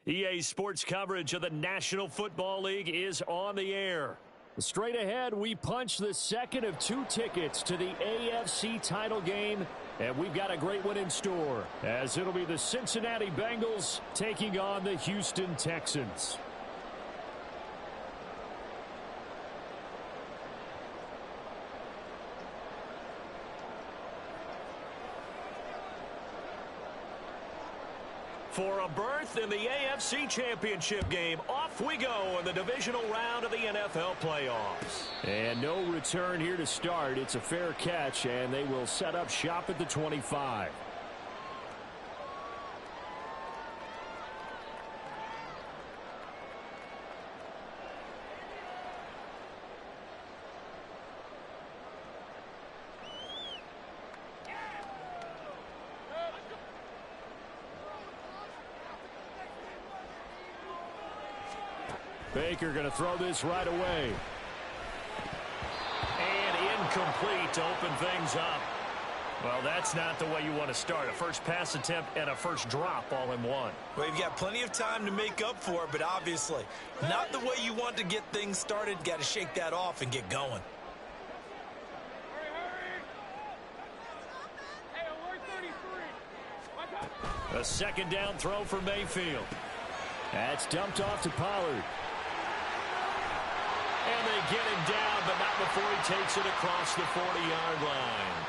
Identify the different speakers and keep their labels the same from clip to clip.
Speaker 1: EA Sports coverage of the National Football League is on the air. Straight ahead, we punch the second of 2 tickets to the AFC title game, and we've got a great one in store, as it'll be the Cincinnati Bengals taking on the Houston Texans. For a berth in the AFC Championship game, off we go in the divisional round of the NFL playoffs. And no return here to start. It's a fair catch, and they will set up shop at the 25. Baker going to throw this right away. And incomplete to open things up. Well, that's not the way you want to start. A first pass attempt and a first drop all in one.
Speaker 2: Well, you've got plenty of time to make up for it, but obviously not the way you want to get things started. Got to shake that off and get going.
Speaker 1: A second down throw for Mayfield. That's dumped off to Pollard. And they get him down, but not before he takes it across the 40-yard line.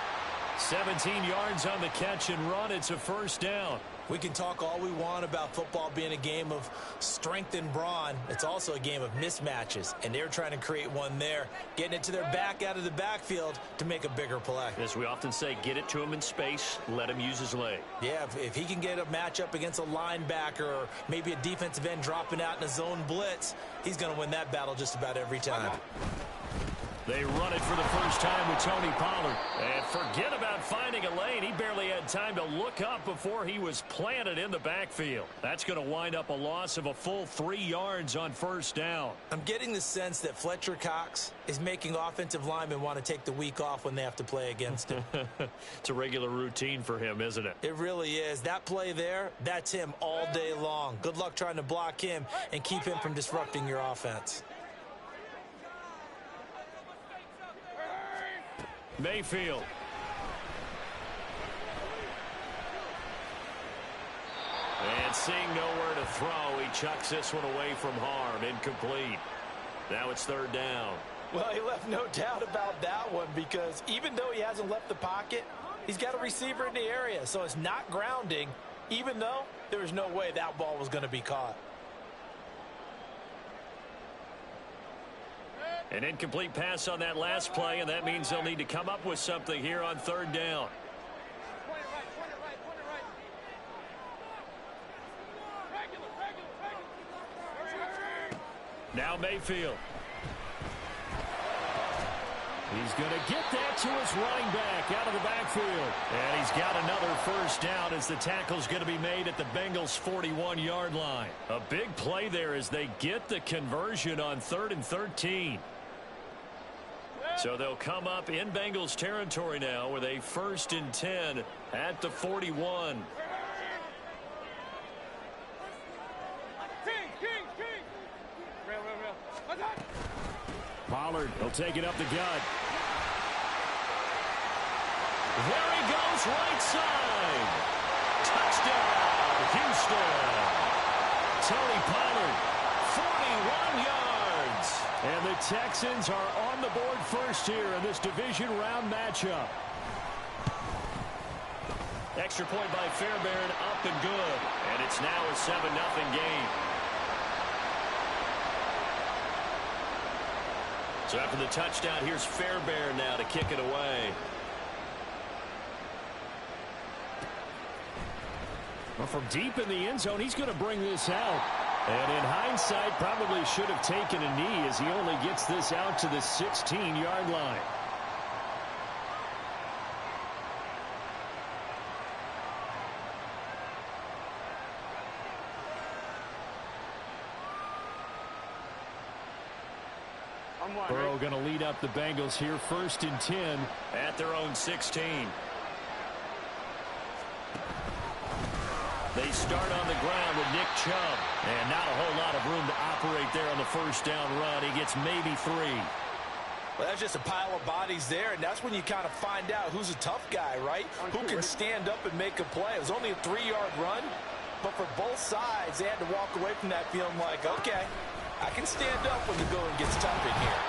Speaker 1: 17 yards on the catch and run. It's a first down.
Speaker 2: We can talk all we want about football being a game of strength and brawn. It's also a game of mismatches, and they're trying to create one there, getting it to their back out of the backfield to make a bigger play.
Speaker 1: As we often say, get it to him in space, let him use his leg.
Speaker 2: Yeah, if he can get a matchup against a linebacker or maybe a defensive end dropping out in a zone blitz, he's going to win that battle just about every time.
Speaker 1: They run it for the first time with Tony Pollard. And forget about finding a lane. He barely had time to look up before he was planted in the backfield. That's going to wind up a loss of a full 3 yards on first down.
Speaker 2: I'm getting the sense that Fletcher Cox is making offensive linemen want to take the week off when they have to play against him.
Speaker 1: It's a regular routine for him, isn't it?
Speaker 2: It really is. That play there, that's him all day long. Good luck trying to block him and keep him from disrupting your offense.
Speaker 1: Mayfield. And seeing nowhere to throw, he chucks this one away from harm. Incomplete. Now it's third down.
Speaker 2: Well, he left no doubt about that one, because even though he hasn't left the pocket, he's got a receiver in the area. So it's not grounding, even though there was no way that ball was going to be caught.
Speaker 1: An incomplete pass on that last play, and that means they'll need to come up with something here on third down. Now Mayfield. He's going to get that to his running back out of the backfield. And he's got another first down as the tackle's going to be made at the Bengals' 41-yard line. A big play there as they get the conversion on 3rd and 13. So they'll come up in Bengals territory now with a 1st and 10 at the 41. Pollard, he'll take it up the gut. There he goes, right side. Touchdown, Houston. Tony Pollard, 41 yards. And the Texans are on the board first here in this division round matchup. Extra point by Fairbairn, up and good. And it's now a 7-0 game. So after the touchdown, here's Fairbairn now to kick it away. Well, from deep in the end zone, he's going to bring this out. And in hindsight, probably should have taken a knee as he only gets this out to the 16-yard line. Burrow going to lead up the Bengals here, 1st and 10 at their own 16. They start on the ground with Nick Chubb. And not a whole lot of room to operate there on the first down run. He gets maybe 3.
Speaker 2: Well, that's just a pile of bodies there, and that's when you kind of find out who's a tough guy, right? Who can stand up and make a play. It was only a 3-yard run, but for both sides, they had to walk away from that feeling like, okay, I can stand up when the going gets tough in here.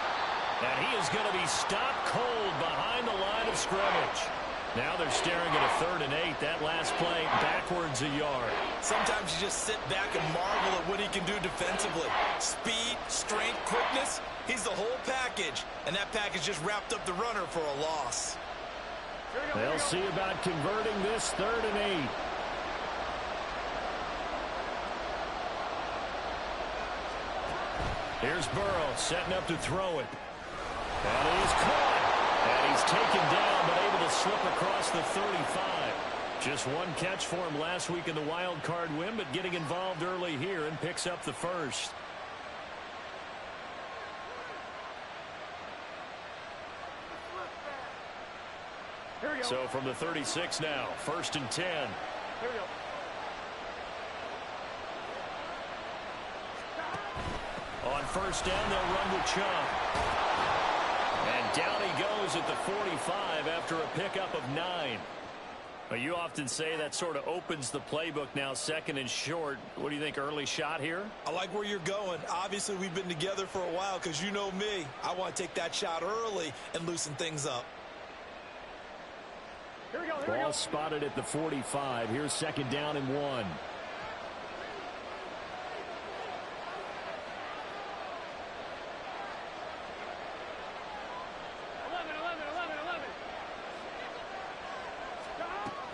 Speaker 1: And he is going to be stopped cold behind the line of scrimmage. Now they're staring at a 3rd and 8. That last play backwards a yard.
Speaker 2: Sometimes you just sit back and marvel at what he can do defensively. Speed, strength, quickness. He's the whole package. And that package just wrapped up the runner for a loss.
Speaker 1: They'll see about converting this 3rd and 8. Here's Burrow setting up to throw it. And he is caught. And he's taken down, but able to slip across the 35. Just one catch for him last week in the wild card win, but getting involved early here and picks up the first. So from the 36 now, 1st and 10.
Speaker 3: Here we go.
Speaker 1: On first down, they'll run with Chubb. And down he goes at the 45 after a pickup of 9. But you often say that sort of opens the playbook now, 2nd and short. What do you think, early shot here?
Speaker 2: I like where you're going. Obviously, we've been together for a while because you know me. I want to take that shot early and loosen things up.
Speaker 3: Here we go. Here we
Speaker 1: Ball
Speaker 3: go.
Speaker 1: spotted at the 45. Here's 2nd down and 1.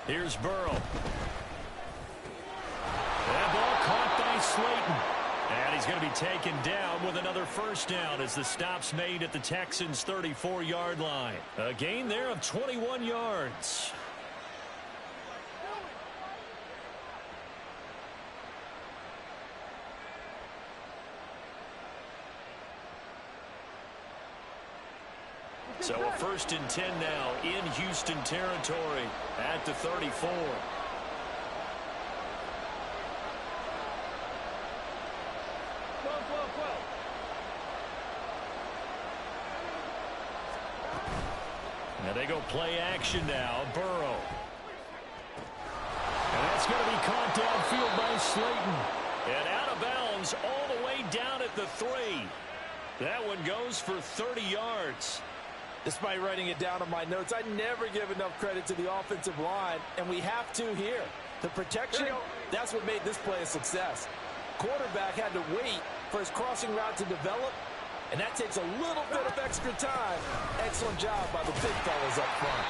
Speaker 1: Here's Burrow. That ball caught by Slayton. And he's going to be taken down with another first down as the stop's made at the Texans' 34-yard line. A gain there of 21 yards. So a 1st and 10 now in Houston territory at the 34. Now they go play action now. Burrow. And that's going to be caught downfield by Slayton. And out of bounds all the way down at the 3. That one goes for 30 yards.
Speaker 2: Despite writing it down on my notes, I never give enough credit to the offensive line, and we have to here. The protection, that's what made this play a success. Quarterback had to wait for his crossing route to develop, and that takes a little bit of extra time. Excellent job by the big fellas up front.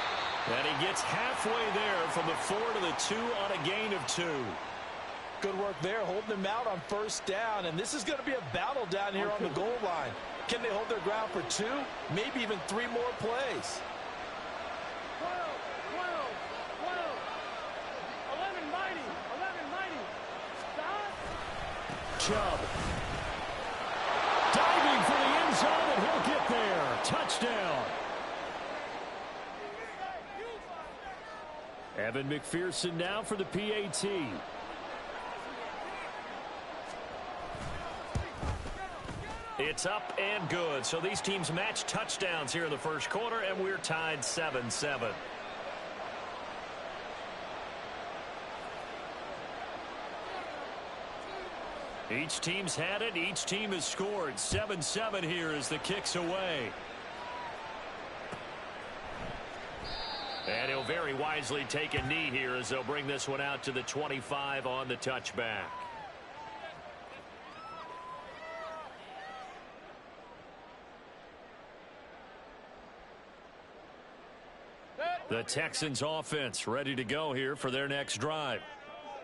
Speaker 1: And he gets halfway there from the 4 to the 2 on a gain of 2.
Speaker 2: Good work there, holding him out on first down, and this is going to be a battle down here on the goal line. Can they hold their ground for 2, maybe even 3 more plays?
Speaker 3: 12, 11 mighty. Stop.
Speaker 1: Chubb. Diving for the end zone, and he'll get there. Touchdown. Evan McPherson now for the PAT. It's up and good. So these teams match touchdowns here in the first quarter, and we're tied 7-7. Each team's had it. Each team has scored. 7-7 here as the kick's away. And he'll very wisely take a knee here as they'll bring this one out to the 25 on the touchback. The Texans offense ready to go here for their next drive.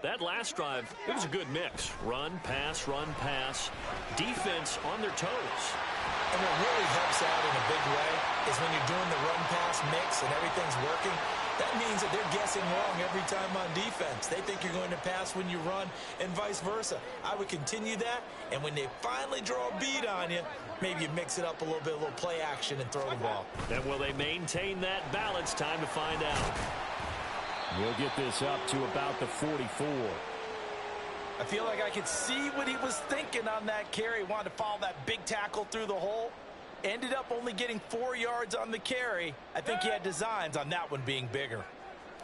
Speaker 1: That last drive, it was a good mix. Run, pass, defense on their toes.
Speaker 2: And what really helps out in a big way is when you're doing the run-pass mix and everything's working, that means that they're guessing wrong every time on defense. They think you're going to pass when you run and vice versa. I would continue that, and when they finally draw a beat on you, maybe you mix it up a little bit, a little play action and throw the ball.
Speaker 1: And will they maintain that balance? Time to find out. We'll get this up to about the 44.
Speaker 2: I feel like I could see what he was thinking on that carry. Wanted to follow that big tackle through the hole. Ended up only getting 4 yards on the carry. I think he had designs on that one being bigger.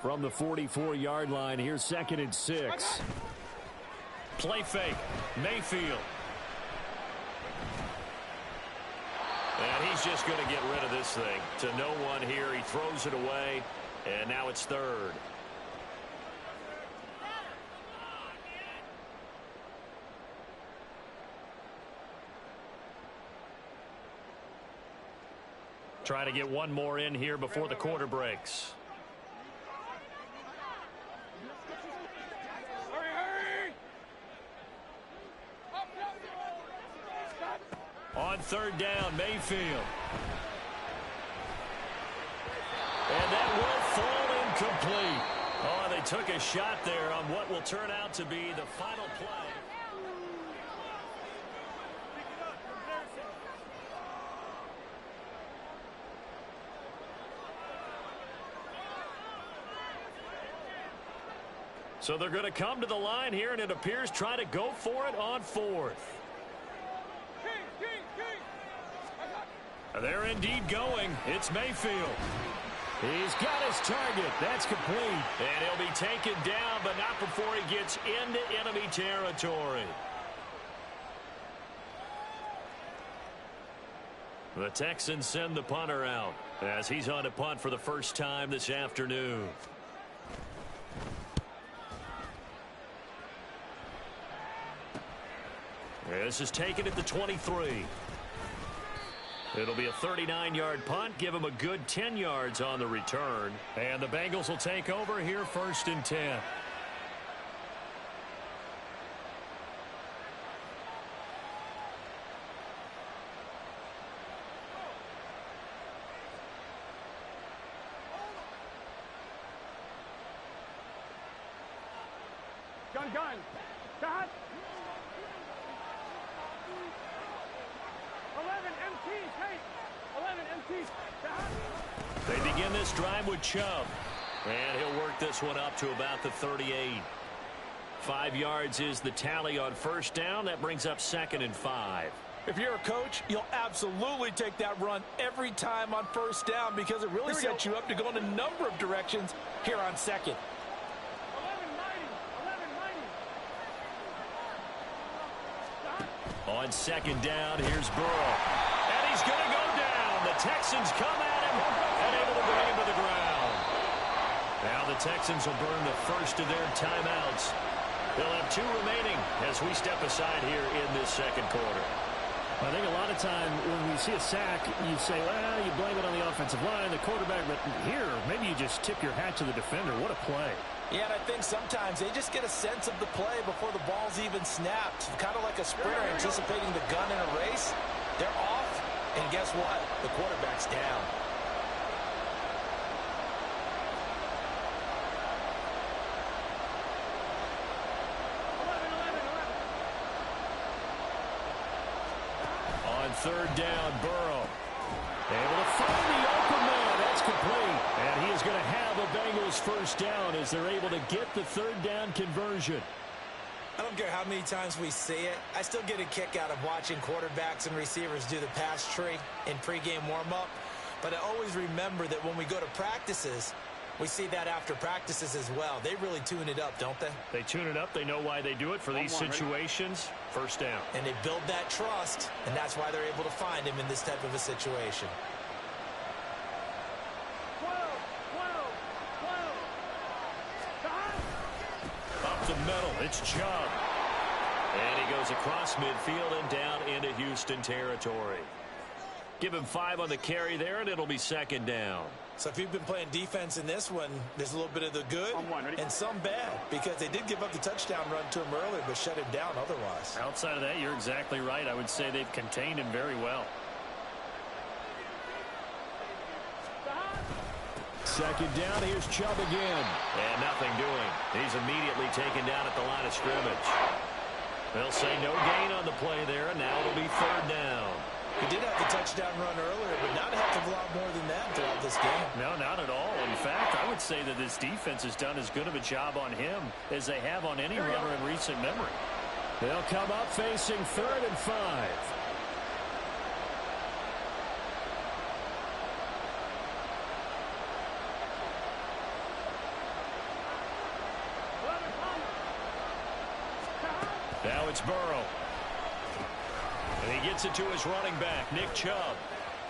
Speaker 1: From the 44-yard line, here's 2nd and 6. Play fake. Mayfield. And he's just going to get rid of this thing. To no one here. He throws it away. And now it's 3rd. Try to get one more in here before the quarter breaks. On 3rd down, Mayfield. And that will fall incomplete. Oh, they took a shot there on what will turn out to be the final play. So they're going to come to the line here, and it appears try to go for it on 4th. They're indeed going. It's Mayfield. He's got his target. That's complete. And he'll be taken down, but not before he gets into enemy territory. The Texans send the punter out as he's on to punt for the first time this afternoon. This is taken at the 23. It'll be a 39-yard punt. Give him a good 10 yards on the return. And the Bengals will take over here 1st and 10.
Speaker 3: Gun. Got. 11 MT. Hey. 11 MT. Got.
Speaker 1: They begin this drive with Chubb. And he'll work this one up to about the 38. 5 yards is the tally on 1st down. That brings up 2nd and 5.
Speaker 2: If you're a coach, you'll absolutely take that run every time on 1st down because it really sets you up to go in a number of directions here on 2nd.
Speaker 1: On 2nd down, here's Burrow. And he's going to go down. The Texans come at him and able to bring him to the ground. Now the Texans will burn the first of their timeouts. They'll have 2 remaining as we step aside here in this 2nd quarter.
Speaker 4: I think a lot of time when we see a sack, you say, well, you blame it on the offensive line, the quarterback, but here, maybe you just tip your hat to the defender. What a play.
Speaker 2: Yeah, and I think sometimes they just get a sense of the play before the ball's even snapped. Kind of like a sprinter anticipating the gun in a race. They're off, and guess what? The quarterback's down.
Speaker 1: On 3rd down, Burrow. Able to find the open man. That's complete. And he is going to have a Bengals 1st down as they're able to get the 3rd down conversion.
Speaker 2: I don't care how many times we see it. I still get a kick out of watching quarterbacks and receivers do the pass tree in pregame warm-up. But I always remember that when we go to practices, we see that after practices as well. They really tune it up, don't they?
Speaker 1: They tune it up. They know why they do it for these situations. 1st down.
Speaker 2: And they build that trust, and that's why they're able to find him in this type of a situation.
Speaker 3: 12.
Speaker 1: Up the middle, it's Chubb. And he goes across midfield and down into Houston territory. Give him 5 on the carry there, and it'll be 2nd down.
Speaker 2: So if you've been playing defense in this one, there's a little bit of the good and some bad, because they did give up the touchdown run to him earlier, but shut him down otherwise.
Speaker 4: Outside of that, you're exactly right. I would say they've contained him very well.
Speaker 1: 2nd down, here's Chubb again. And nothing doing. He's immediately taken down at the line of scrimmage. They'll say no gain on the play there, and now it'll be 3rd down.
Speaker 2: He did have the touchdown run earlier, but not a heck of a lot more than that throughout this game.
Speaker 4: No, not at all. In fact, I would
Speaker 1: I'd say that this defense has done as good of a job on him as they have on any runner in recent memory.
Speaker 4: They'll come up facing 3rd and 5.
Speaker 1: Now it's Burrow. And he gets it to his running back, Nick Chubb.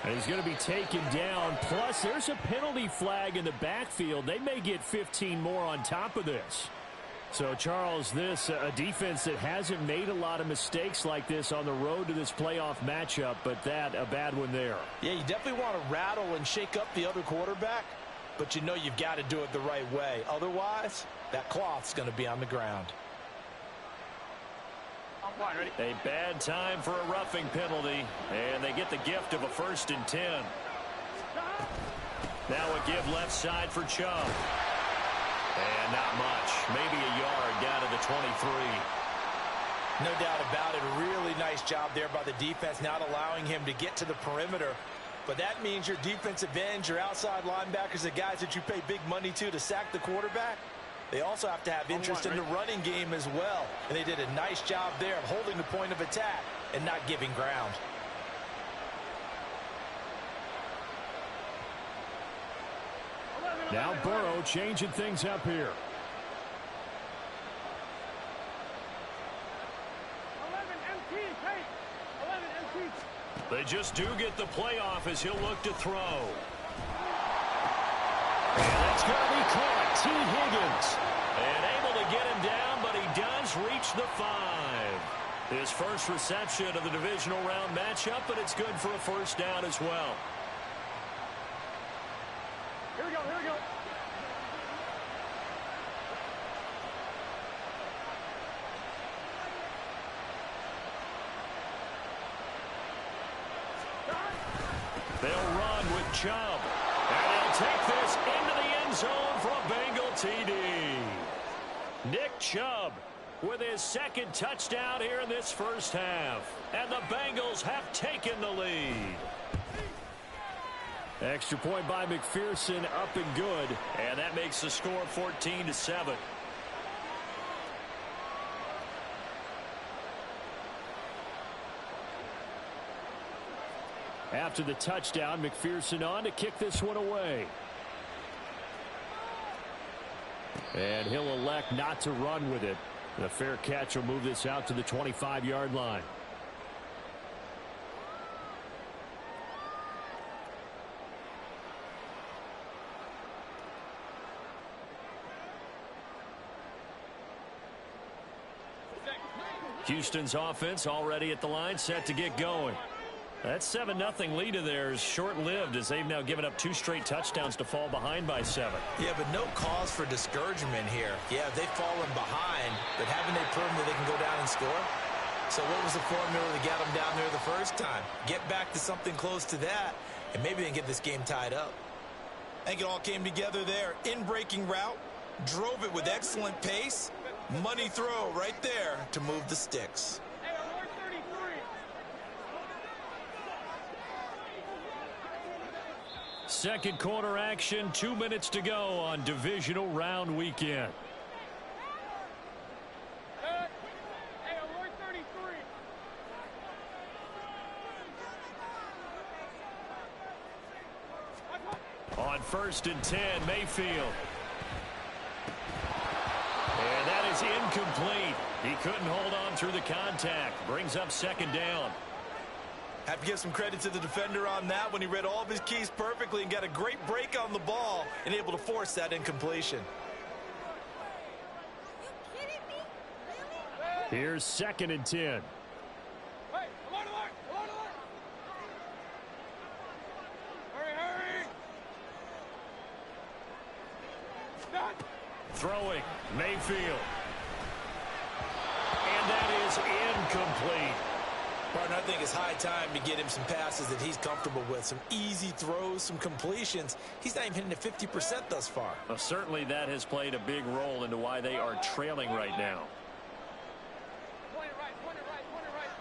Speaker 4: And he's going to be taken down. Plus, there's a penalty flag in the backfield. They may get 15 more on top of this. So, Charles, this a defense that hasn't made a lot of mistakes like this on the road to this playoff matchup, but that a bad one there.
Speaker 2: Yeah, you definitely want to rattle and shake up the other quarterback, but you know you've got to do it the right way. Otherwise, that cloth's going to be on the ground.
Speaker 1: A bad time for a roughing penalty, and they get the gift of a 1st and 10. Now a give left side for Chubb. And not much. Maybe a yard down to the 23.
Speaker 2: No doubt about it. Really nice job there by the defense, not allowing him to get to the perimeter. But that means your defensive ends, your outside linebackers, the guys that you pay big money to sack the quarterback, they also have to have interest in the running game as well. And they did a nice job there of holding the point of attack and not giving ground.
Speaker 4: Now Burrow changing things up here.
Speaker 3: 11 MT, take. 11 MT.
Speaker 1: They just do get the playoff as he'll look to throw. And that's going to be caught. T. Higgins. And able to get him down, but he does reach the 5. His first reception of the divisional round matchup, but it's good for a 1st down as well.
Speaker 3: Here we go, here we go.
Speaker 1: They'll run with Chubb. And he'll take this into the end zone for a Bengal TD. Nick Chubb with his 2nd touchdown here in this 1st half. And the Bengals have taken the lead.
Speaker 4: Extra point by McPherson, up and good.
Speaker 1: And that makes the score 14-7.
Speaker 4: After the touchdown, McPherson on to kick this one away. And he'll elect not to run with it. The fair catch will move this out to the 25-yard line.
Speaker 1: Houston's offense already at the line, set to get going. That 7-0 lead of theirs short-lived as they've now given up 2 straight touchdowns to fall behind by 7.
Speaker 2: Yeah, but no cause for discouragement here. Yeah, they've fallen behind, but haven't they proven that they can go down and score? So what was the formula that got them down there the first time? Get back to something close to that, and maybe they can get this game tied up. I think it all came together there. In-breaking route, drove it with excellent pace. Money throw right there to move the sticks.
Speaker 3: Hey, alert 33.
Speaker 1: Second quarter action, 2 minutes to go on divisional round weekend.
Speaker 3: Hey, alert 33.
Speaker 1: On 1st and 10, Mayfield. And that is incomplete. He couldn't hold on through the contact. Brings up 2nd down.
Speaker 2: Have to give some credit to the defender on that when he read all of his keys perfectly and got a great break on the ball and able to force that incompletion.
Speaker 4: Here's 2nd and 10.
Speaker 3: Hey, alert, alert, alert, alert. Hurry, hurry. Done.
Speaker 1: Throwing, Mayfield. And that is incomplete.
Speaker 2: Partner, I think it's high time to get him some passes that he's comfortable with. Some easy throws, some completions. He's not even hitting at 50% thus far.
Speaker 1: Well, certainly that has played a big role into why they are trailing right now.
Speaker 3: Point it right, point it right, point it right.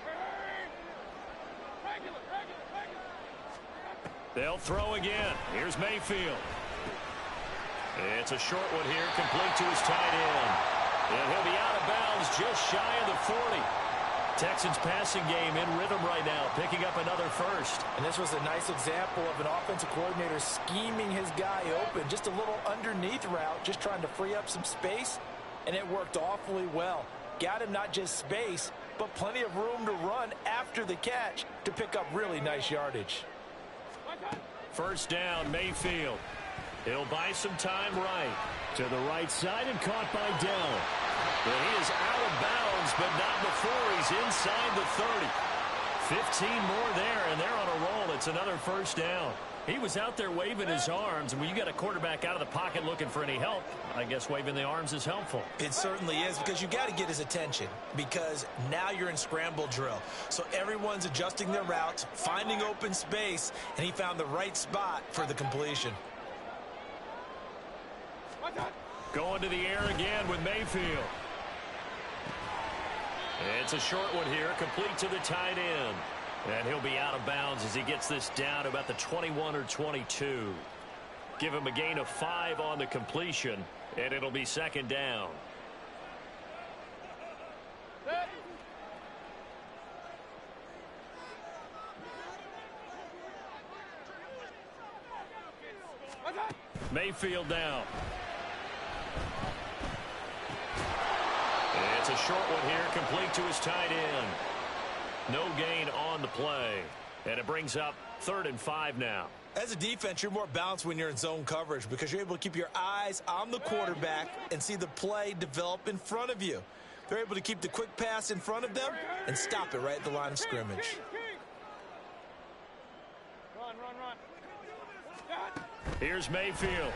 Speaker 3: Hurry. Regular, regular, regular.
Speaker 1: They'll throw again. Here's Mayfield. It's a short one here, complete to his tight end. And he'll be out of bounds just shy of the 40. Texans passing game in rhythm right now, picking up another first.
Speaker 2: And this was a nice example of an offensive coordinator scheming his guy open. Just a little underneath route, just trying to free up some space, and it worked awfully well. Got him not just space, but plenty of room to run after the catch to pick up really nice yardage.
Speaker 1: First down, Mayfield. He'll buy some time right.
Speaker 4: To the right side and caught by Dell.
Speaker 1: But he is out of bounds, but not before he's inside the 30. 15 more there, and they're on a roll. It's another first down. He was out there waving his arms, and when you got a quarterback out of the pocket looking for any help, I guess waving the arms is helpful.
Speaker 2: It certainly is, because you got to get his attention, because now you're in scramble drill. So everyone's adjusting their routes, finding open space, and he found the right spot for the completion.
Speaker 1: Going to the air again with Mayfield. It's a short one here, complete to the tight end. And he'll be out of bounds as he gets this down about the 21 or 22. Give him a gain of 5 on the completion, and it'll be second down. Mayfield down. It's a short one here, complete to his tight end. No gain on the play. And it brings up 3rd and 5 now.
Speaker 2: As a defense, you're more balanced when you're in zone coverage because you're able to keep your eyes on the quarterback and see the play develop in front of you. They're able to keep the quick pass in front of them and stop it right at the line of scrimmage.
Speaker 3: Run, run, run.
Speaker 1: Here's Mayfield.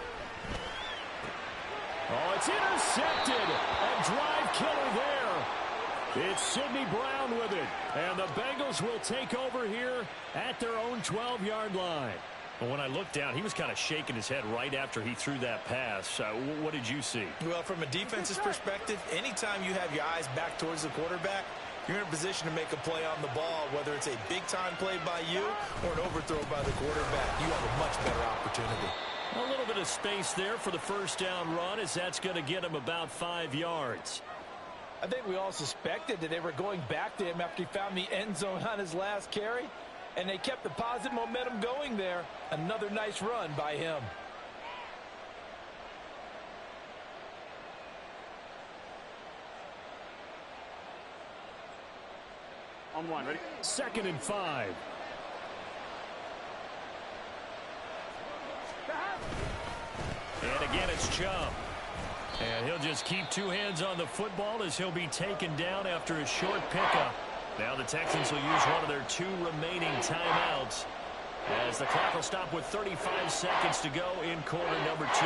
Speaker 4: Oh, it's intercepted. A drive killer there. It's Sidney Brown with it. And the Bengals will take over here at their own 12-yard line.
Speaker 1: Well, when I looked down, he was kind of shaking his head right after he threw that pass. What did you see?
Speaker 2: Well, from a defense's perspective, anytime you have your eyes back towards the quarterback, you're in a position to make a play on the ball, whether it's a big-time play by you or an overthrow by the quarterback. You have a much better opportunity.
Speaker 1: A little bit of space there for the first down run, as that's going to get him about 5 yards.
Speaker 5: I think we all suspected that they were going back to him after he found the end zone on his last carry, and they kept the positive momentum going there. Another nice run by him.
Speaker 3: On one, ready?
Speaker 4: 2nd and 5.
Speaker 1: And again, it's Chubb. And he'll just keep 2 hands on the football as he'll be taken down after a short pickup. Now the Texans will use one of their 2 remaining timeouts as the clock will stop with 35 seconds to go in quarter number 2.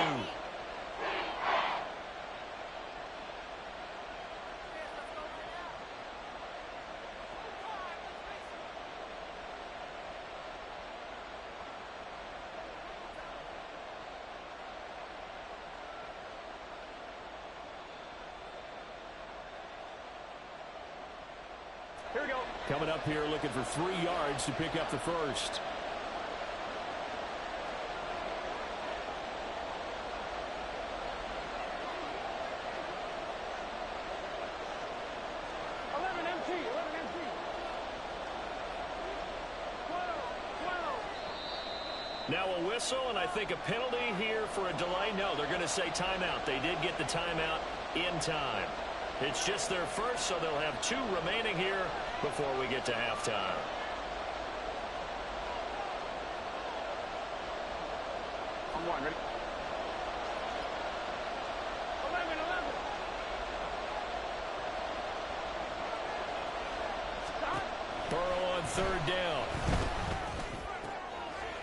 Speaker 3: Here we go.
Speaker 4: Coming up here looking for 3 yards to pick up the first.
Speaker 1: Now a whistle, and I think a penalty here for a delay. No, they're going to say timeout. They did get the timeout in time. It's just their first, so they'll have 2 remaining here before we get to halftime.
Speaker 3: On one, ready? 11. Stop.
Speaker 1: Burrow on 3rd down.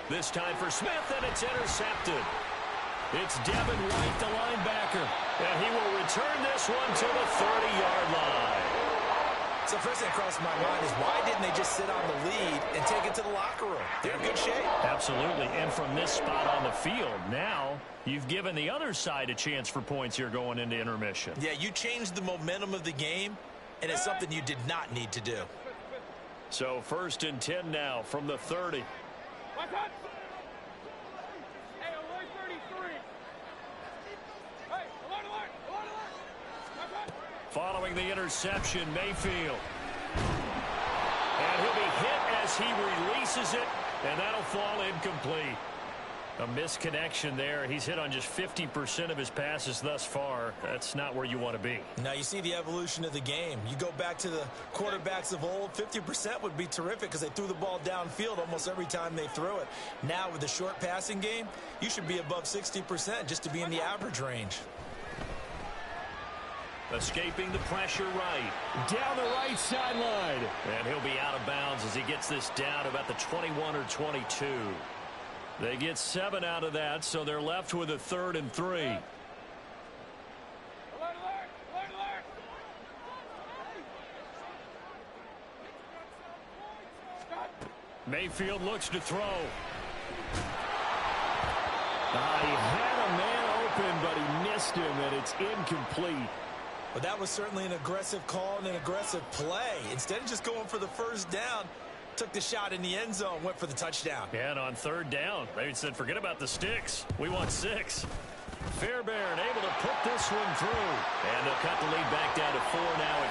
Speaker 1: This time for Smith, and it's intercepted. It's Devin White, the linebacker, and he will return this one to the 30-yard line.
Speaker 2: So first thing that crossed my mind is why didn't they just sit on the lead and take it to the locker room? They're in good shape.
Speaker 1: Absolutely, and from this spot on the field, now you've given the other side a chance for points here going into intermission.
Speaker 2: Yeah, you changed the momentum of the game, and it's something you did not need to do.
Speaker 1: So 1st and 10 now from the 30.
Speaker 3: Watch out. Hey, 133.
Speaker 1: Following the interception, Mayfield. And he'll be hit as he releases it, and that'll fall incomplete. A misconnection there. He's hit on just 50% of his passes thus far. That's not where you want to be.
Speaker 2: Now you see the evolution of the game. You go back to the quarterbacks of old, 50% would be terrific because they threw the ball downfield almost every time they threw it. Now with the short passing game, you should be above 60% just to be in the average range.
Speaker 1: Escaping the pressure right.
Speaker 4: Down the right sideline.
Speaker 1: And he'll be out of bounds as he gets this down about the 21 or 22. They get 7 out of that, so they're left with a 3rd and 3.
Speaker 3: Alert, alert, alert, alert.
Speaker 1: Mayfield looks to throw.
Speaker 4: He had a man open, but he missed him, and it's incomplete.
Speaker 2: But that was certainly an aggressive call and an aggressive play. Instead of just going for the first down, took the shot in the end zone, went for the touchdown.
Speaker 1: And on 3rd down, they said, forget about the sticks. We want 6. Fairbairn able to put this one through. And they'll cut the lead back down to 4 now at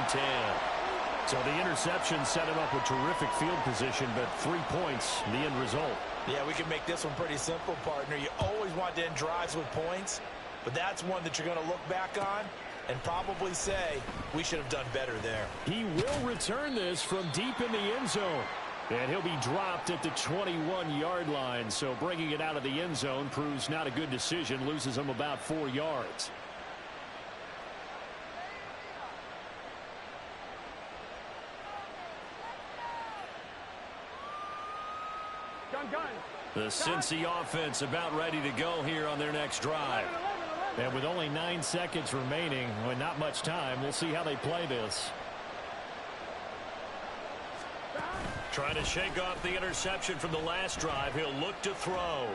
Speaker 1: 14-10.
Speaker 4: So the interception set him up with terrific field position, but 3 points, the end result.
Speaker 2: Yeah, we can make this one pretty simple, partner. You always want to end drives with points, but that's one that you're going to look back on and probably say, we should have done better there.
Speaker 4: He will return this from deep in the end zone. And he'll be dropped at the 21-yard line. So bringing it out of the end zone proves not a good decision. Loses him about 4 yards.
Speaker 1: The Cincy offense about ready to go here on their next drive.
Speaker 4: And with only 9 seconds remaining, with not much time, we'll see how they play this.
Speaker 1: Trying to shake off the interception from the last drive. He'll look to throw.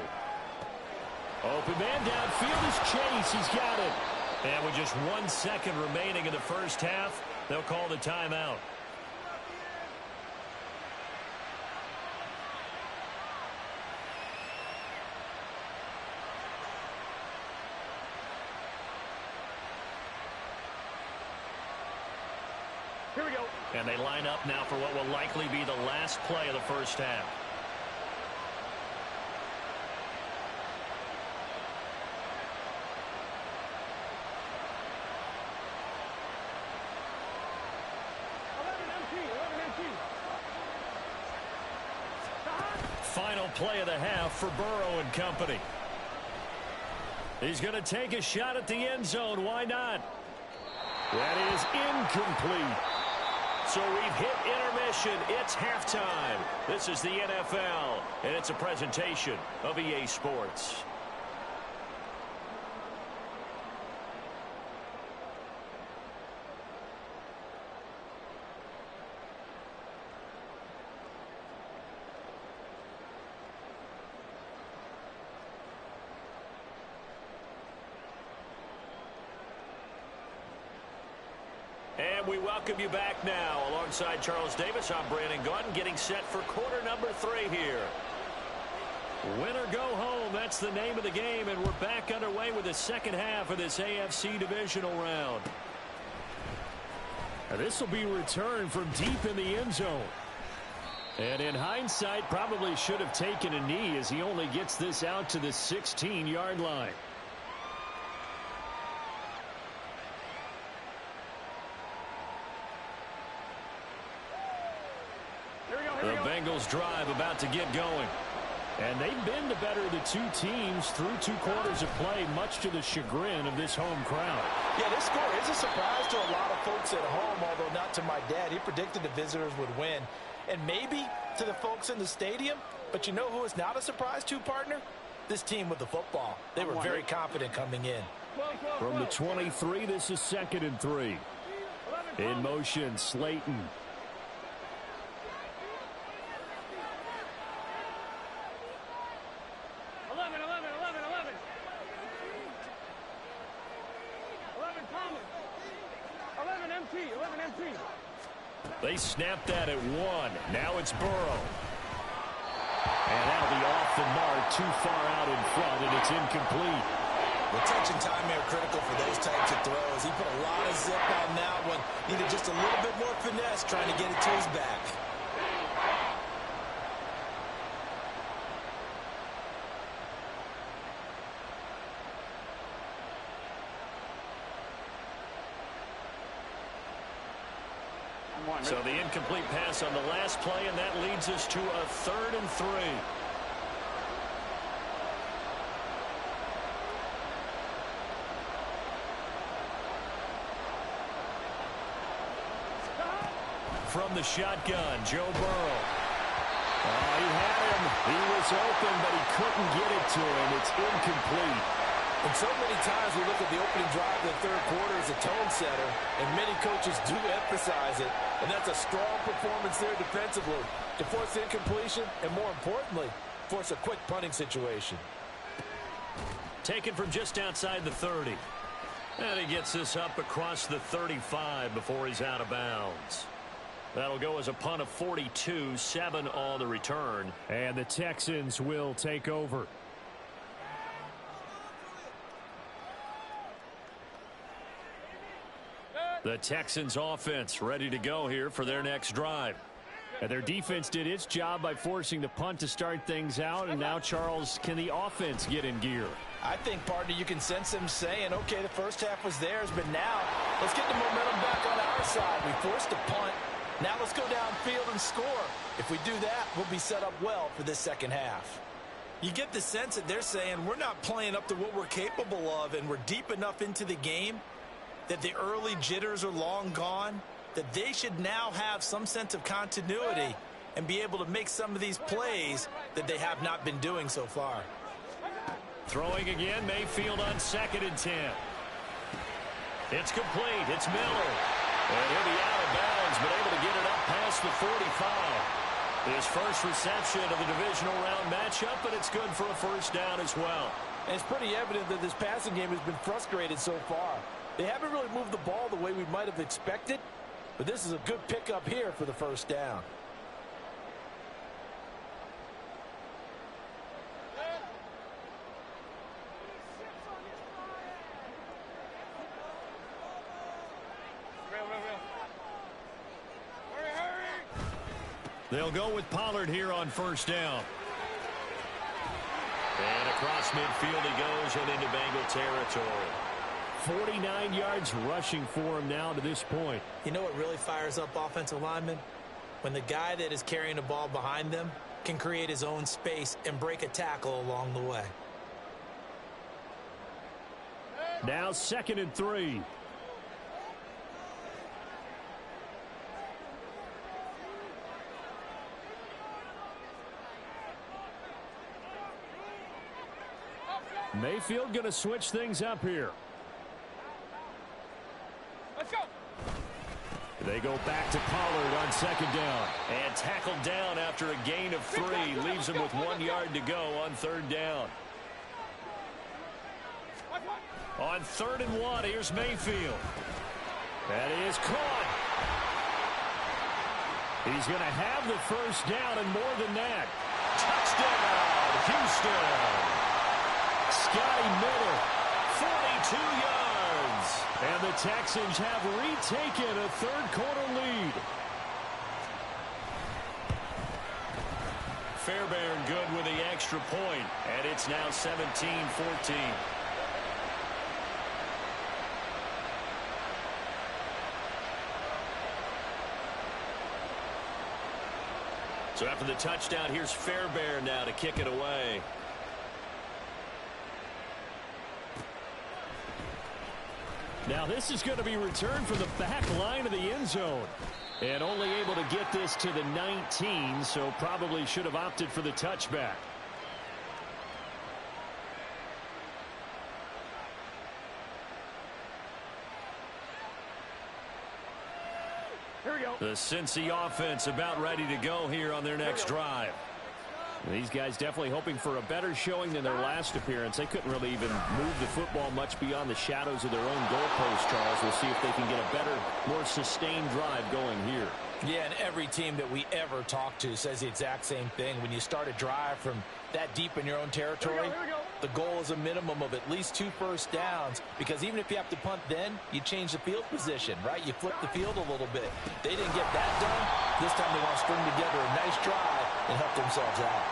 Speaker 4: Open man downfield is Chase. He's got it.
Speaker 1: And with just 1 second remaining in the first half, they'll call the timeout.
Speaker 3: Here we go.
Speaker 1: And they line up now for what will likely be the last play of the first half. Final play of the half for Burrow and company. He's going to take a shot at the end zone. Why not?
Speaker 4: That is incomplete.
Speaker 1: So we've hit intermission. It's halftime. This is the NFL, and it's a presentation of EA Sports. And we welcome you back now. Alongside Charles Davis, I'm Brandon Gaudin, getting set for quarter number 3 here. Win or go home, that's the name of the game, and we're back underway with the second half of this AFC divisional round.
Speaker 4: This will be returned from deep in the end zone. And in hindsight, probably should have taken a knee as he only gets this out to the 16-yard line.
Speaker 1: The Bengals drive about to get going.
Speaker 4: And they've been the better of the 2 teams through 2 quarters of play, much to the chagrin of this home crowd.
Speaker 5: Yeah, this score is a surprise to a lot of folks at home, although not to my dad. He predicted the visitors would win. And maybe to the folks in the stadium, but you know who is not a surprise to, partner? This team with the football. They were very confident coming in.
Speaker 4: From the 23, this is 2nd and 3. In motion, Slayton.
Speaker 1: They snapped that at 1. Now it's Burrow.
Speaker 4: And that'll be off the mark, too far out in front, and it's incomplete.
Speaker 2: The touch and timing are critical for those types of throws. He put a lot of zip on that one. Needed just a little bit more finesse trying to get it to his back.
Speaker 1: So the incomplete pass on the last play, and that leads us to a 3rd and 3. From the shotgun, Joe Burrow. He had him. He was open, but he couldn't get it to him. It's incomplete.
Speaker 5: And so many times we look at the opening drive of the third quarter as a tone setter, and many coaches do emphasize it, and that's a strong performance there defensively to force incompletion and, more importantly, force a quick punting situation.
Speaker 1: Taken from just outside the 30. And he gets this up across the 35 before he's out of bounds. That'll go as a punt of 42, 7 on the return.
Speaker 4: And the Texans will take over.
Speaker 1: The Texans offense ready to go here for their next drive.
Speaker 4: And their defense did its job by forcing the punt to start things out. And now, Charles, can the offense get in gear?
Speaker 5: I think, partner, you can sense them saying, okay, the first half was theirs, but now let's get the momentum back on our side. We forced a punt. Now let's go downfield and score. If we do that, we'll be set up well for this second half. You get the sense that they're saying we're not playing up to what we're capable of, and we're deep enough into the game that the early jitters are long gone, that they should now have some sense of continuity and be able to make some of these plays that they have not been doing so far.
Speaker 1: Throwing again, Mayfield on 2nd and 10. It's complete. It's Miller. And he'll be out of bounds, but able to get it up past the 45. His first reception of the divisional round matchup, but it's good for a first down as well.
Speaker 5: And it's pretty evident that this passing game has been frustrated so far. They haven't really moved the ball the way we might have expected, but this is a good pickup here for the first down.
Speaker 1: They'll go with Pollard here on first down. And across midfield he goes and into Bengal territory.
Speaker 4: 49 yards rushing for him now to this point.
Speaker 5: You know what really fires up offensive linemen? When the guy that is carrying the ball behind them can create his own space and break a tackle along the way.
Speaker 4: Now 2nd and 3. Mayfield going to switch things up here.
Speaker 3: Let's go.
Speaker 4: They go back to Pollard on 2nd down.
Speaker 1: And tackled down after a gain of 3. Leaves him with 1 yard to go on 3rd down. On 3rd and 1, here's Mayfield. That is caught.
Speaker 4: He's going to have the first down and more than that.
Speaker 1: Touchdown, Houston. Scotty Miller, 42 yards.
Speaker 4: And the Texans have retaken a third-quarter lead.
Speaker 1: Fairbairn good with the extra point, and it's now 17-14. So after the touchdown, here's Fairbairn now to kick it away.
Speaker 4: Now this is going to be returned from the back line of the end zone. And only able to get this to the 19, so probably should have opted for the touchback.
Speaker 3: Here we go.
Speaker 1: The Cincy offense about ready to go here on their next drive.
Speaker 4: These guys definitely hoping for a better showing than their last appearance. They couldn't really even move the football much beyond the shadows of their own goalpost, Charles. We'll see if they can get a better, more sustained drive going here.
Speaker 5: Yeah, and every team that we ever talk to says the exact same thing. When you start a drive from that deep in your own territory, The goal is a minimum of at least 2 first downs, because even if you have to punt then, you change the field position, right? You flip the field a little bit. They didn't get that done. This time they want to string together a nice drive and help themselves out.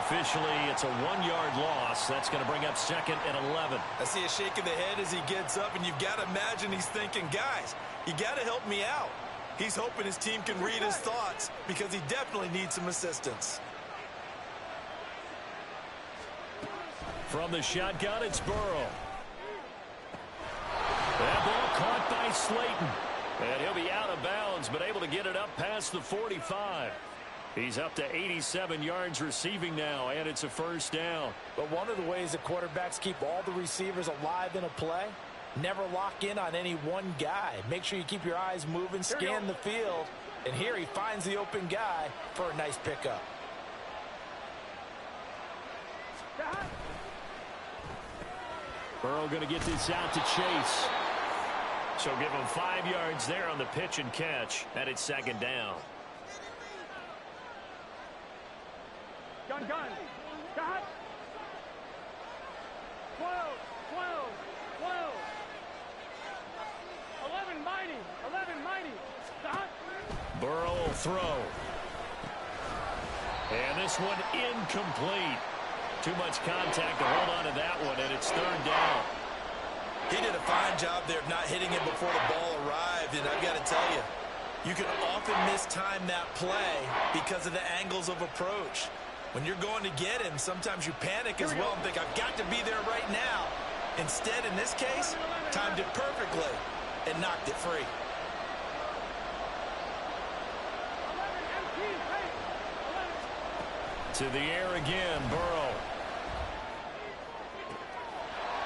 Speaker 1: Officially, it's a 1-yard loss. That's going to bring up 2nd and 11.
Speaker 2: I see a shake of the head as he gets up, and you've got to imagine he's thinking, guys, you got to help me out. He's hoping his team can read his thoughts because he definitely needs some assistance.
Speaker 1: From the shotgun, it's Burrow. That ball caught by Slayton. And he'll be out of bounds, but able to get it up past the 45. He's up to 87 yards receiving now, and it's a first down.
Speaker 5: But one of the ways that quarterbacks keep all the receivers alive in a play, never lock in on any one guy. Make sure you keep your eyes moving, scan the field, and here he finds the open guy for a nice pickup.
Speaker 1: Burrow going to get this out to Chase. So give him 5 yards there on the pitch and catch, and it's 2nd down.
Speaker 3: Gun. Got. 12. 11 mighty. Got.
Speaker 1: Burrow will throw. And this one incomplete. Too much contact to hold on to that one, and it's 3rd down.
Speaker 2: He did a fine job there of not hitting it before the ball arrived, and I've got to tell you, you can often mistime that play because of the angles of approach. When you're going to get him, sometimes you panic as well and think, I've got to be there right now. Instead, in this case, timed it perfectly and knocked it free.
Speaker 1: To the air again, Burrow.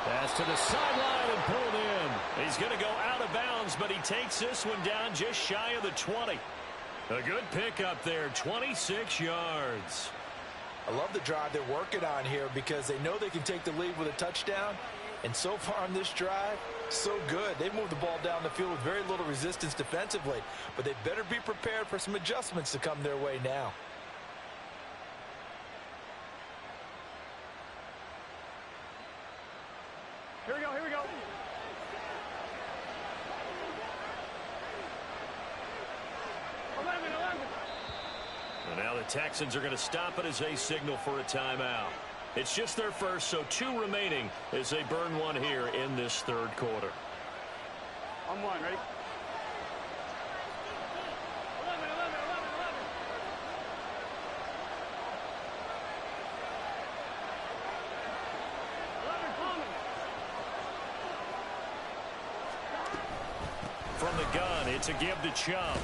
Speaker 1: Pass to the sideline and pulled in. He's going to go out of bounds, but he takes this one down just shy of the 20. A good pickup there, 26 yards.
Speaker 5: I love the drive they're working on here because they know they can take the lead with a touchdown. And so far on this drive, so good. They moved the ball down the field with very little resistance defensively, but they better be prepared for some adjustments to come their way now.
Speaker 3: Here we go.
Speaker 1: And now the Texans are going to stop it as they signal for a timeout. It's just their first, so 2 remaining as they burn one here in this 3rd quarter.
Speaker 3: On 1, ready? 11.
Speaker 1: From the gun, it's a give to Chubb.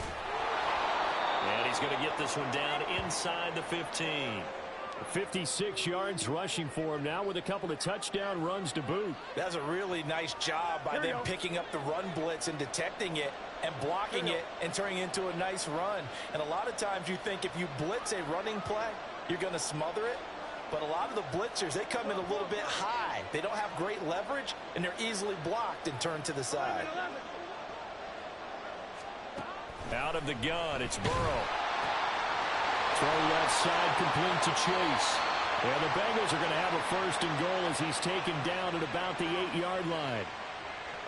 Speaker 1: And he's going to get this one down inside the 15.
Speaker 4: 56 yards rushing for him now with a couple of touchdown runs to boot.
Speaker 5: That's a really nice job by them picking up the run blitz and detecting it and blocking it and turning it into a nice run. And a lot of times you think if you blitz a running play, you're going to smother it. But a lot of the blitzers, they come in a little bit high. They don't have great leverage, and they're easily blocked and turned to the side.
Speaker 1: Out of the gun, it's Burrow.
Speaker 4: Throw left side complete to Chase. And the Bengals are going to have a 1st and goal as he's taken down at about the 8-yard line.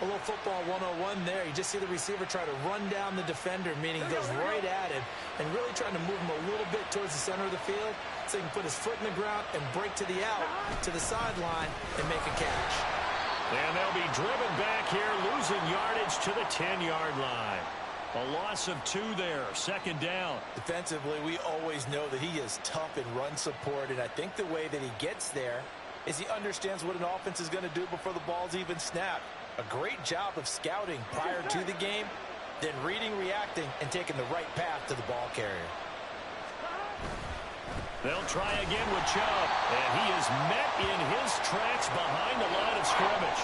Speaker 5: A little football 101 there. You just see the receiver try to run down the defender, meaning he goes right at him and really trying to move him a little bit towards the center of the field so he can put his foot in the ground and break to the out, to the sideline, and make a catch.
Speaker 1: And they'll be driven back here, losing yardage to the 10-yard line. A loss of 2 there, 2nd down.
Speaker 5: Defensively, we always know that he is tough in run support, and I think the way that he gets there is he understands what an offense is going to do before the ball's even snapped. A great job of scouting prior to the game, then reading, reacting, and taking the right path to the ball carrier.
Speaker 1: They'll try again with Chubb, and he is met in his tracks behind the line of scrimmage.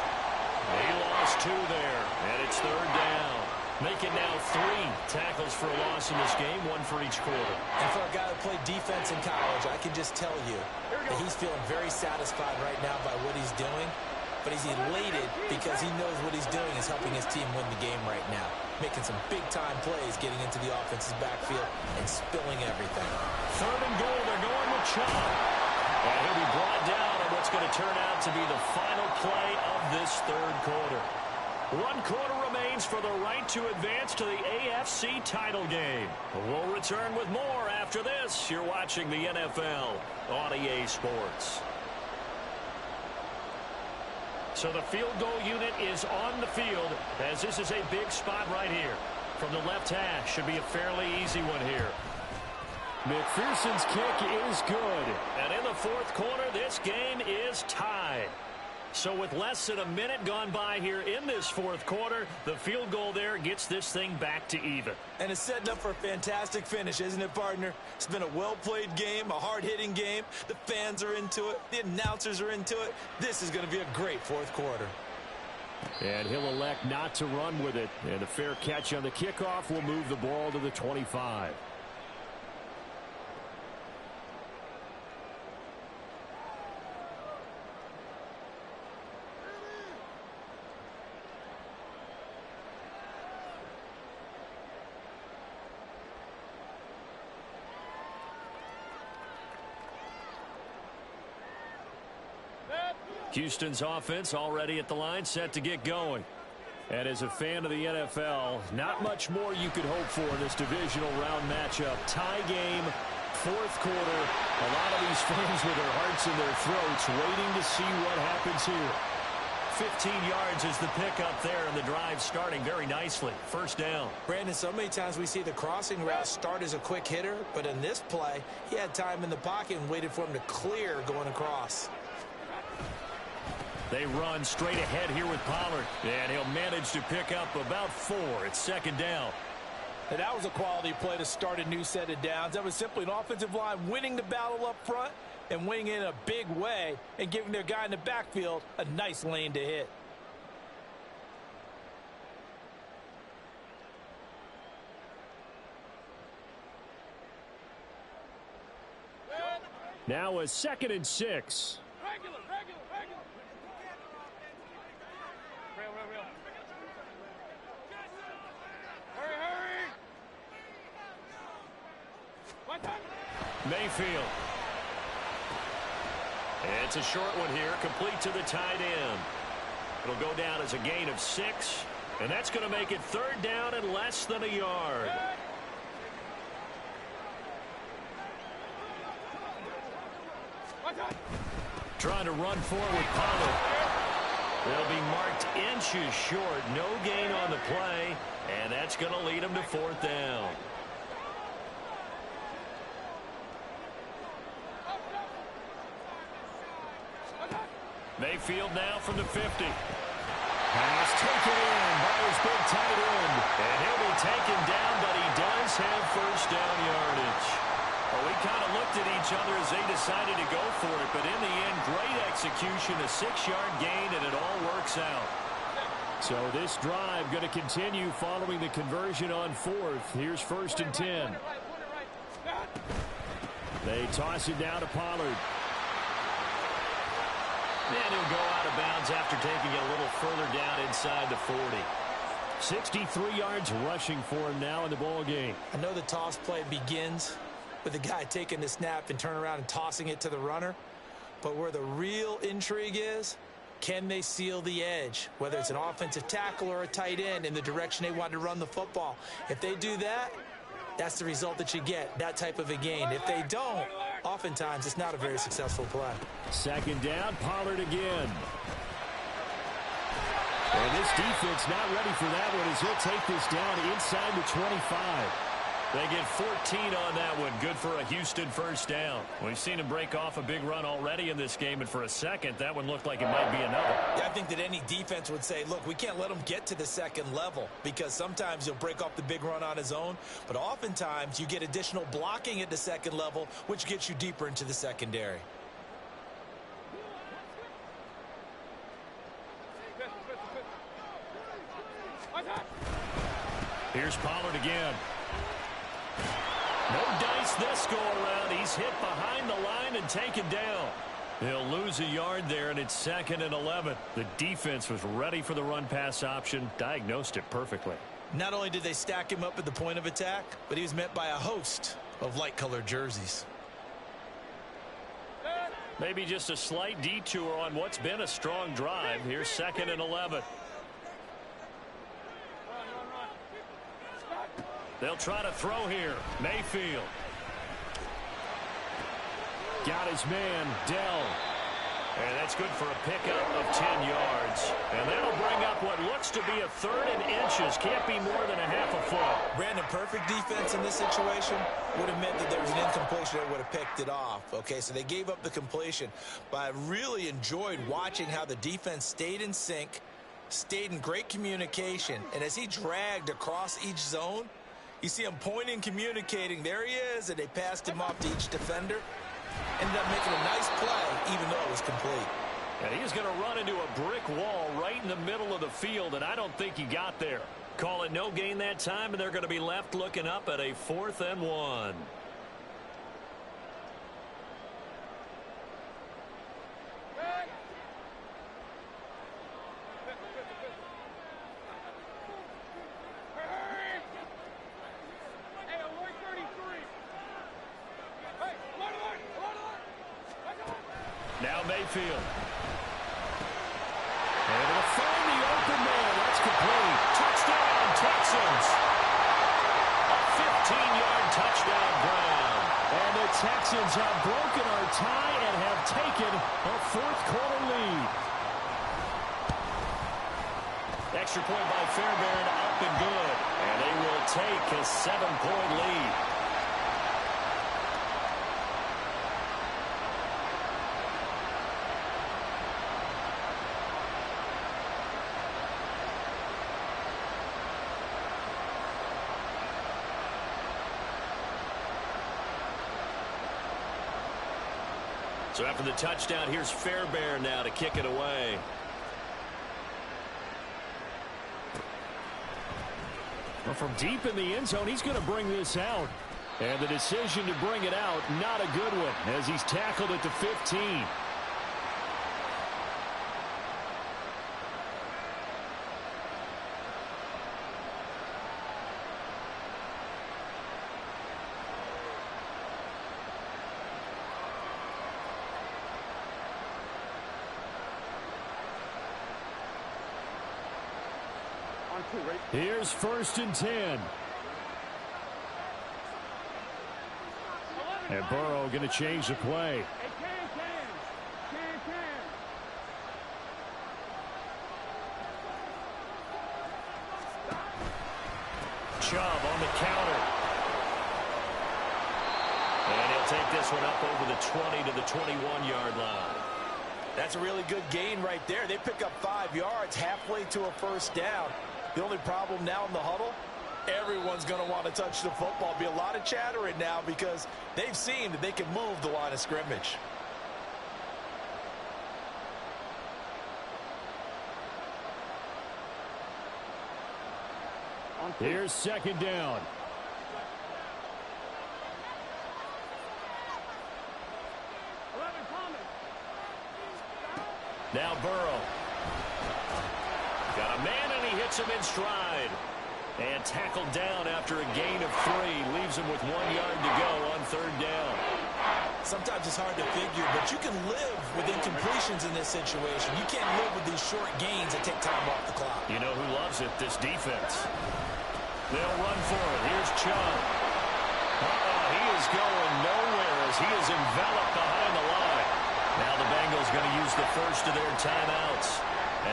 Speaker 1: He lost 2 there, and it's 3rd down. Making now 3 tackles for a loss in this game, 1 for each quarter.
Speaker 5: And for a guy who played defense in college, I can just tell you that he's feeling very satisfied right now by what he's doing. But he's elated because he knows what he's doing is helping his team win the game right now. Making some big-time plays, getting into the offense's backfield and spilling everything.
Speaker 1: 3rd and goal, they're going with Chubb. And he'll be brought down on what's going to turn out to be the final play of this third quarter. 1 quarter remains for the right to advance to the AFC title game. We'll return with more after this. You're watching the NFL on EA Sports. So the field goal unit is on the field, as this is a big spot right here. From the left hash, should be a fairly easy one here.
Speaker 4: McPherson's kick is good.
Speaker 1: And in the fourth quarter, this game is tied. So with less than a minute gone by here in this fourth quarter, the field goal there gets this thing back to even.
Speaker 2: And it's setting up for a fantastic finish, isn't it, partner? It's been a well-played game, a hard-hitting game. The fans are into it. The announcers are into it. This is going to be a great fourth quarter.
Speaker 4: And he'll elect not to run with it. And a fair catch on the kickoff will move the ball to the 25.
Speaker 1: Houston's offense already at the line, set to get going.
Speaker 4: And as a fan of the NFL, not much more you could hope for in this divisional round matchup. Tie game, fourth quarter. A lot of these fans with their hearts in their throats waiting to see what happens here.
Speaker 1: 15 yards is the pickup there, and the drive starting very nicely. First down.
Speaker 2: Brandon, so many times we see the crossing route start as a quick hitter, but in this play, he had time in the pocket and waited for him to clear going across.
Speaker 1: They run straight ahead here with Pollard, and he'll manage to pick up about 4. It's second down.
Speaker 5: And that was a quality play to start a new set of downs. That was simply an offensive line winning the battle up front and winning in a big way and giving their guy in the backfield a nice lane to hit.
Speaker 4: Now a 2nd and 6.
Speaker 3: Regular. Real. Hurry. One time.
Speaker 1: Mayfield. It's a short one here, complete to the tight end. It'll go down as a gain of 6, and that's going to make it third down and less than a yard. Trying to run forward, Pollard. They'll be marked inches short. No gain on the play, and that's going to lead them to fourth down. Mayfield now from the 50. Pass taken in by his big tight end. And he'll be taken down, but he does have first down yardage. Well, we kind of looked at each other as they decided to go for it, but in the end, great execution, a 6-yard gain, and it all works out.
Speaker 4: So this drive going to continue following the conversion on 4th. Here's 1st and 10. They toss it down to Pollard.
Speaker 1: And he'll go out of bounds after taking it a little further down inside the 40.
Speaker 4: 63 yards rushing for him now in the ball game.
Speaker 2: I know the toss play begins with the guy taking the snap and turning around and tossing it to the runner. But where the real intrigue is, can they seal the edge, whether it's an offensive tackle or a tight end, in the direction they want to run the football? If they do that, that's the result that you get, that type of a gain. If they don't, oftentimes it's not a very successful play.
Speaker 4: 2nd down, Pollard again. And this defense not ready for that one as he'll take this down inside the 25.
Speaker 1: They get 14 on that one. Good for a Houston first down. We've seen him break off a big run already in this game, and for a second, that one looked like it might be another.
Speaker 2: Yeah, I think that any defense would say, look, we can't let him get to the second level, because sometimes he'll break off the big run on his own, but oftentimes you get additional blocking at the second level, which gets you deeper into the secondary.
Speaker 1: Here's Pollard again. No dice this go around. He's hit behind the line and taken down. He'll lose a yard there, and it's 2nd and 11. The defense was ready for the run-pass option, diagnosed it perfectly.
Speaker 2: Not only did they stack him up at the point of attack, but he was met by a host of light-colored jerseys.
Speaker 1: Maybe just a slight detour on what's been a strong drive. Here's 2nd and 11. They'll try to throw here. Mayfield.
Speaker 4: Got his man, Dell.
Speaker 1: And that's good for a pickup of 10 yards. And that'll bring up what looks to be a 3rd and inches. Can't be more than a half a foot.
Speaker 2: Brandon, perfect defense in this situation would have meant that there was an incompletion that would have picked it off. Okay, so they gave up the completion. But I really enjoyed watching how the defense stayed in sync, stayed in great communication. And as he dragged across each zone, you see him pointing, communicating. There he is, and they passed him off to each defender. Ended up making a nice play, even though it was complete.
Speaker 1: And he's going to run into a brick wall right in the middle of the field, and I don't think he got there. Call it no gain that time, and they're going to be left looking up at a 4th and 1. Now Mayfield. Able to find the open man. That's complete. Touchdown, Texans. A 15-yard touchdown, Brown.
Speaker 4: And the Texans have broken our tie and have taken a 4th quarter lead.
Speaker 1: Extra point by Fairbairn, up and good. And they will take a 7-point lead. So after the touchdown, here's Fairbairn now to kick it away.
Speaker 4: Well, from deep in the end zone, he's going to bring this out. And the decision to bring it out, not a good one, as he's tackled at the 15. Here's 1st and 10. And Burrow going to change the play.
Speaker 1: Chubb on the counter. And he'll take this one up over the 20 to the 21-yard line.
Speaker 5: That's a really good gain right there. They pick up 5 yards halfway to a 1st down. The only problem now in the huddle, everyone's going to want to touch the football. Be a lot of chattering now because they've seen that they can move the line of scrimmage.
Speaker 4: Here's 2nd down.
Speaker 1: Now Burrow. Got a man, and he hits him in stride. And tackled down after a gain of 3. Leaves him with 1 yard to go on 3rd down.
Speaker 2: Sometimes it's hard to figure, but you can live with incompletions in this situation. You can't live with these short gains that take time off the clock.
Speaker 1: You know who loves it? This defense. They'll run for it. Here's Chubb. He is going nowhere as he is enveloped behind the line. Now the Bengals going to use the first of their timeouts,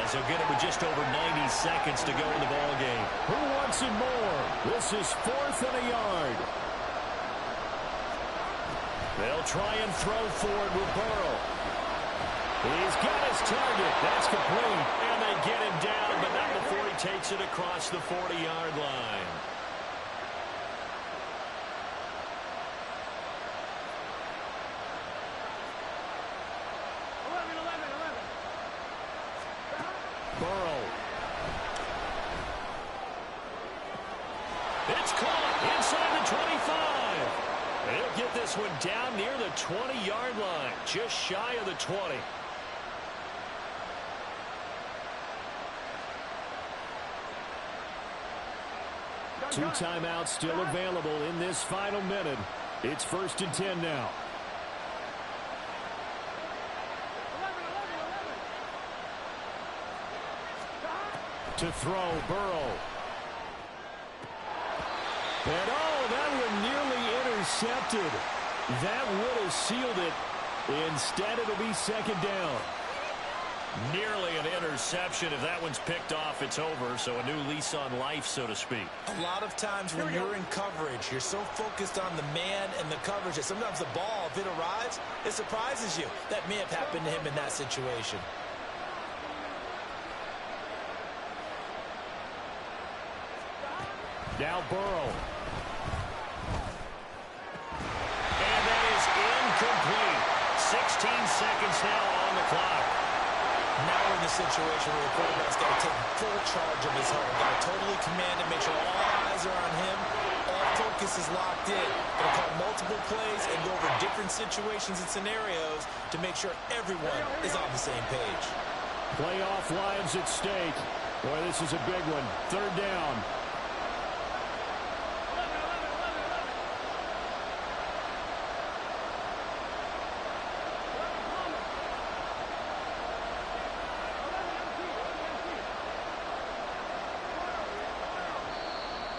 Speaker 1: as they'll get it with just over 90 seconds to go in the ballgame.
Speaker 4: Who wants it more? This is 4th and a yard.
Speaker 1: They'll try and throw forward with Burrow. He's got his target. That's complete. And they get him down, but not before he takes it across the 40-yard line. Burrow. It's caught inside the 25. He'll get this one down near the 20-yard line, just shy of the 20.
Speaker 4: Two timeouts still available in this final minute. It's 1st and 10 now. To throw, Burrow. And oh, that one nearly intercepted. That would have sealed it. Instead, it'll be second down.
Speaker 1: Nearly an interception. If that one's picked off, it's over. So a new lease on life, so to speak.
Speaker 2: A lot of times when you're in coverage, you're so focused on the man and the coverage that sometimes the ball, if it arrives, it surprises you. That may have happened to him in that situation.
Speaker 4: Now Burrow.
Speaker 1: And that is incomplete. 16 seconds now on the clock.
Speaker 2: Now we're in the situation where the quarterback's got to take full charge of his heart. Got to totally command it, make sure all eyes are on him. All focus is locked in. Got to call multiple plays and go over different situations and scenarios to make sure everyone is on the same page.
Speaker 4: Playoff lives at stake. Boy, this is a big one. Third down.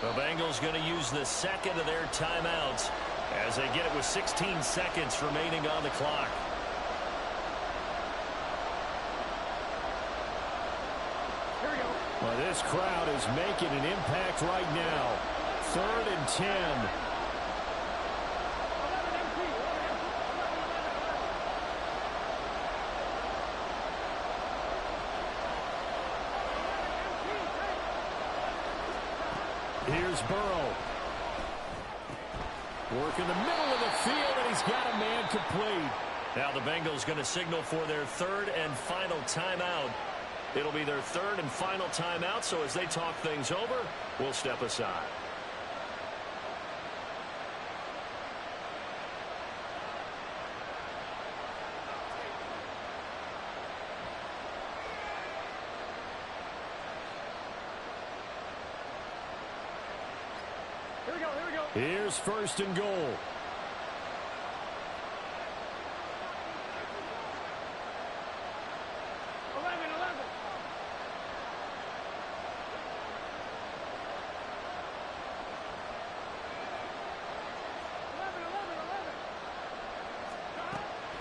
Speaker 1: The Bengals going to use the second of their timeouts as they get it with 16 seconds remaining on the clock.
Speaker 4: Well, this crowd is making an impact right now. 3rd and 10. Here's Burrow. Work in the middle of the field, and he's got a man complete.
Speaker 1: Now the Bengals going to signal for their third and final timeout. It'll be their third and final timeout, so as they talk things over, we'll step aside.
Speaker 4: Here's 1st and goal.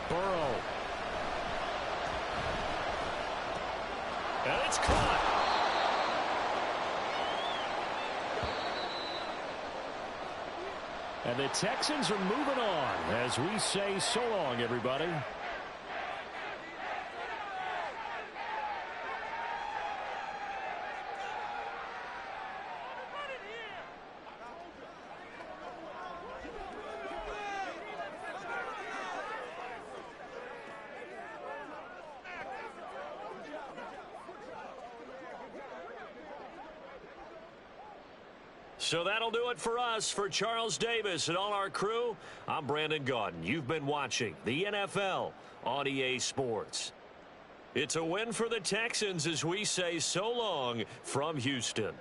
Speaker 4: Burrow.
Speaker 1: And it's caught.
Speaker 4: And the Texans are moving on as we say so long, everybody.
Speaker 1: So that'll do it for us. For Charles Davis and all our crew, I'm Brandon Gaudin. You've been watching the NFL on EA Sports. It's a win for the Texans as we say so long from Houston.